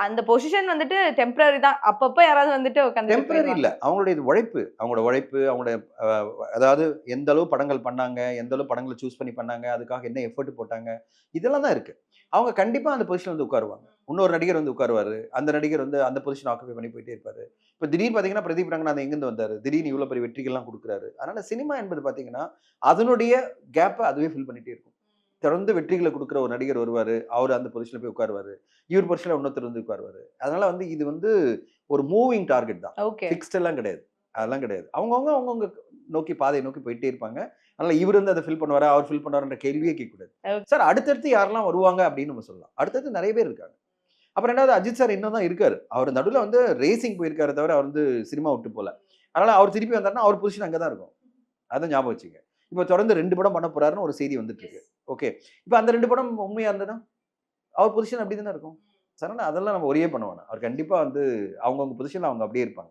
அந்த பொசிஷன் வந்துட்டு டெம்பரரி தான். அப்பப்ப யாராவது வந்துட்டு உட்காந்துட்டு டெம்பரரி இல்ல. போயிருவாங்க. அவங்களுடைய உழைப்பு. அவங்களோட உழைப்பு, அவங்களுடைய அதாவது எந்த அளவு படங்கள் பண்ணாங்க, எந்த அளவு படங்கள சூஸ் பண்ணி பண்ணாங்க, அதுக்காக என்ன எஃபோர்ட் போட்டாங்க. இதெல்லாம் தான் இருக்கு. அவங்க கண்டிப்பா அந்த பொசிஷன்ல வந்து உட்காருவாங்க. இன்னொரு நடிகர் வந்து உட்காருவாரு. அந்த நடிகர் வந்து அந்த பொசிஷன் ஆக்குபை பண்ணி போயிட்டே இருப்பாரு. இப்ப திடீர்னு பார்த்தீங்கன்னா, பிரதீப் ரங்கநாதன் எங்கேருந்து வந்தாரு? திடீர்னு இவ்வளோ பெரிய வெற்றிகள்லாம் குடுக்குறாரு. அதனால சினிமா என்பது பார்த்தீங்கன்னா, அதனுடைய கேப்ப அதுவே ஃபில் பண்ணிட்டே இருக்கும். தொடர்ந்து வெற்றிகள குடுக்குற ஒரு நடிகர் வருவாரு. அவரு அந்த பொசிஷன்ல போய் உட்காருவாரு. இவர் பொசிஷன்ல இன்னொருத்தர் வந்து உட்காருவாரு. அதனால வந்து இது வந்து ஒரு மூவிங் டார்கெட் தான். ஓகே. ஃபிக்ஸ்ட் எல்லாம் கிடையாது. அதெல்லாம் கிடையாது. அவங்கவங்க நோக்கி பாதைய நோக்கி போயிட்டே இருப்பாங்க. அதனால இவரு வந்து அத ஃபில் பண்ணுவாரா? அவர் ஃபில் பண்ணுவாரான்ற கேள்வியே கேட்கக்கூடாது. ஓகே. சார் அடுத்தடுத்து யாரெல்லாம் வருவாங்க அப்படின்னு நம்ம சொல்லலாம். அடுத்தடுத்து நெறைய பேர் இருக்காங்க. அப்புறம் 2வது அஜித் சார் இன்னும் தான் இருக்காரு. அவர் நடுவுல வந்து ரேசிங் போயிருக்காரே தவிர, அவர் வந்து சினிமா விட்டு போல. அதனால அவர் திருப்பி வந்தாருன்னா, அவர் பொசிஷன் அங்க தான் இருக்கும். அத ஞாபகம் வச்சுக்கங்க. இப்ப தொடர்ந்து 2 படம் பண்ண போறாருன்னு ஒரு செய்தி வந்துட்டு இருக்கு. ஓகே. இப்ப அந்த 2 படம் உண்மையா இருந்ததுன்னா, அவர் பொசிஷன் அப்படி தானே இருக்கும். அதனால அதெல்லாம் நம்ம வொரியே பண்ண வேணாம். அவர் கண்டிப்பா வந்து அவங்கவங்க பொசிஷன்ல அவங்க அப்படியே இருப்பாங்க.